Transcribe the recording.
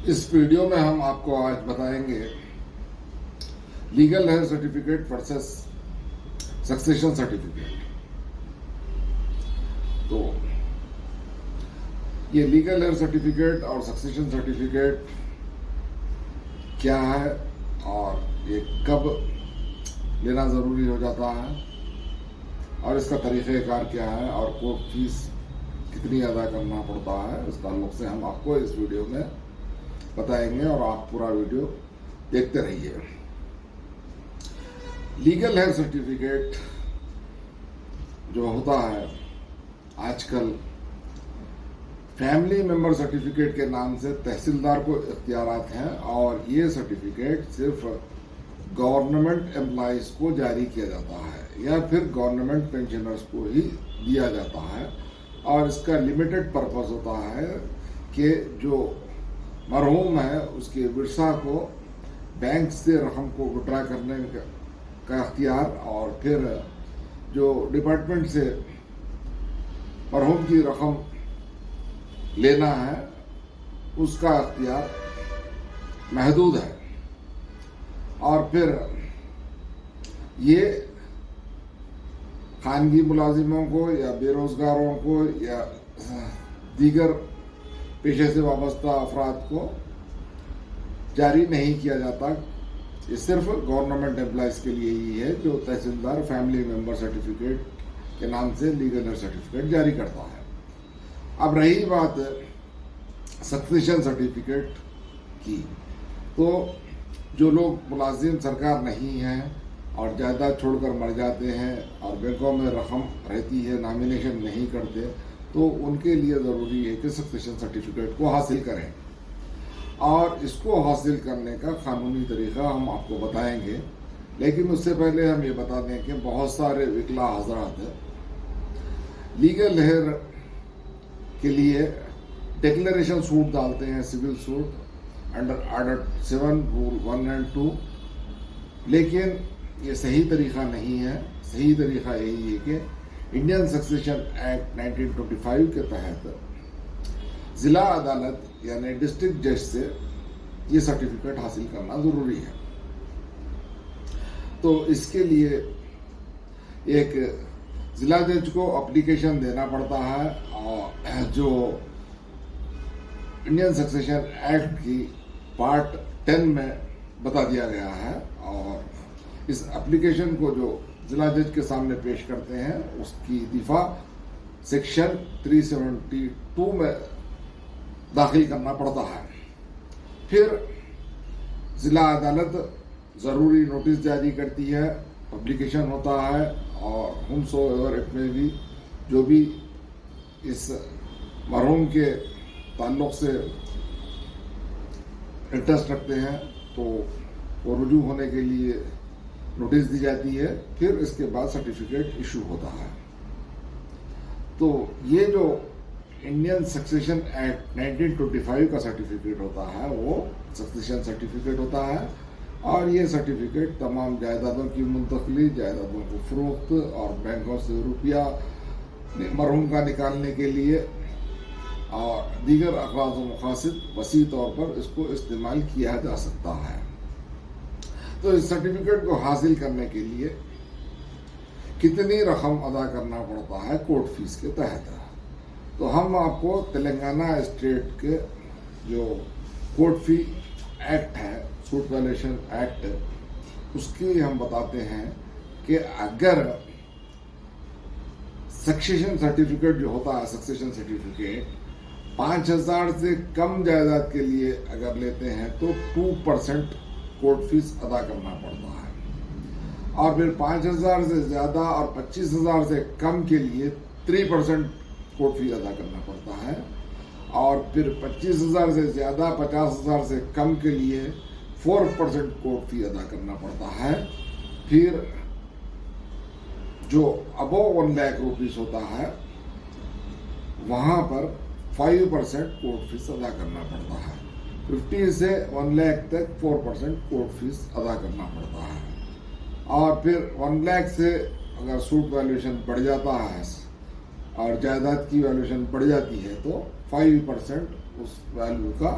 اس video میں ہم آپ کو آج بتائیں گے legal heir certificate versus succession certificate. تو یہ لیگل ہیئر سرٹیفکیٹ اور سکسیشن سرٹیفکیٹ کیا ہے اور یہ کب لینا ضروری ہو جاتا ہے اور اس کا طریقہ کار کیا ہے اور کورٹ فیس کتنی ادا کرنا پڑتا ہے، اس تعلق سے ہم آپ کو اس ویڈیو میں بتائیں گے اور آپ پورا ویڈیو دیکھتے رہیے. لیگل ہیئر سرٹیفکیٹ جو ہوتا ہے آج کل فیملی ممبر سرٹیفکیٹ کے نام سے تحصیلدار کو اختیارات ہیں، اور یہ سرٹیفکیٹ صرف گورنمنٹ امپلائیز کو جاری کیا جاتا ہے یا پھر گورنمنٹ پینشنرز کو ہی دیا جاتا ہے، اور اس کا لمیٹڈ پرپز ہوتا ہے کہ جو مرحوم ہے اس کے ورثہ کو بینک سے رقم کو وڈرا کرنے کا اختیار، اور پھر جو ڈپارٹمنٹ سے مرحوم کی رقم لینا ہے اس کا اختیار محدود ہے. اور پھر یہ خانگی ملازموں کو یا بے روزگاروں کو یا دیگر پیشے سے وابستہ افراد کو جاری نہیں کیا جاتا. یہ صرف گورنمنٹ امپلائیز کے لیے ہی ہے جو تحصیلدار فیملی ممبر سرٹیفکیٹ کے نام سے لیگل ہیئر سرٹیفکیٹ جاری کرتا ہے. اب رہی بات سکسیشن سرٹیفکیٹ کی، تو جو لوگ ملازم سرکار نہیں ہیں اور جائیداد چھوڑ کر مر جاتے ہیں اور بینکوں میں رقم رہتی ہے، نامینیشن نہیں کرتے، تو ان کے لیے ضروری ہے کہ سکسیشن سرٹیفکیٹ کو حاصل کریں. اور اس کو حاصل کرنے کا قانونی طریقہ ہم آپ کو بتائیں گے، لیکن اس سے پہلے ہم یہ بتا دیں کہ بہت سارے وکلا حضرات لیگل ہیئر کے لیے ڈکلیریشن سوٹ ڈالتے ہیں، civil suit under order 7 rule 1 and 2، لیکن یہ صحیح طریقہ نہیں ہے. صحیح طریقہ یہی ہے کہ انڈین سکسیشن ایکٹ 1925 کے تحت ضلع عدالت یعنی ڈسٹرکٹ جج سے یہ سرٹیفکیٹ حاصل کرنا ضروری ہے. تو اس کے لیے ایک ضلع جج کو اپلیکیشن دینا پڑتا ہے، اور جو انڈین سکسیشن ایکٹ کی پارٹ 10 میں بتا دیا گیا ہے، اور اس اپلیکیشن کو جو ضلع جج کے سامنے پیش کرتے ہیں اس کی دفاع سیکشن 372 میں داخل کرنا پڑتا ہے. پھر ضلع عدالت ضروری نوٹس جاری کرتی ہے، پبلیکیشن ہوتا ہے، اور ہم سو ایور اٹ میں بھی جو بھی اس مرحوم کے تعلق سے انٹرسٹ رکھتے ہیں تو وہ رجوع ہونے کے لیے نوٹس دی جاتی ہے. پھر اس کے بعد سرٹیفکیٹ ایشو ہوتا ہے. تو یہ جو انڈین سکسیشن ایکٹ 1925 کا سرٹیفکیٹ ہوتا ہے وہ سکسیشن سرٹیفکیٹ ہوتا ہے، اور یہ سرٹیفکیٹ تمام جائیدادوں کی منتقلی، جائیدادوں کو فروخت اور بینکوں سے روپیہ مرحوم کا نکالنے کے لیے اور دیگر اغراض و مقاصد وسیع طور پر اس کو استعمال کیا جا سکتا ہے. تو اس سرٹیفکیٹ کو حاصل کرنے کے لیے کتنی رقم ادا کرنا پڑتا ہے کورٹ فیس کے تحت، تو ہم آپ کو تلنگانہ اسٹیٹ کے جو کورٹ فی ایکٹ ہے، سوٹ ویلیشن ایکٹ، اس کی ہم بتاتے ہیں کہ اگر سکسیشن سرٹیفکیٹ جو ہوتا ہے، سکسیشن سرٹیفکیٹ 5,000 سے کم جائیداد کے لیے اگر لیتے ہیں تو 2% کورٹ فیس ادا کرنا پڑتا ہے، اور پھر 5,000 سے زیادہ اور 25,000 سے کم کے لیے 3% کورٹ فی ادا کرنا پڑتا ہے، اور پھر 25,000 سے زیادہ 50,000 سے کم کے لیے 4% کورٹ فی ادا کرنا پڑتا ہے. پھر جو ابو 1 لاکھ روپیز ہوتا ہے وہاں پر 5% کورٹ فیس ادا کرنا پڑتا ہے. 50 سے 1 لاکھ تک 4% کورٹ فیس ادا کرنا پڑتا ہے. اور پھر 1 لاکھ سے اگر سوٹ ویلیوشن بڑھ جاتا ہے اور جائیداد کی ویلیوشن بڑھ جاتی ہے تو 5% اس ویلیو کا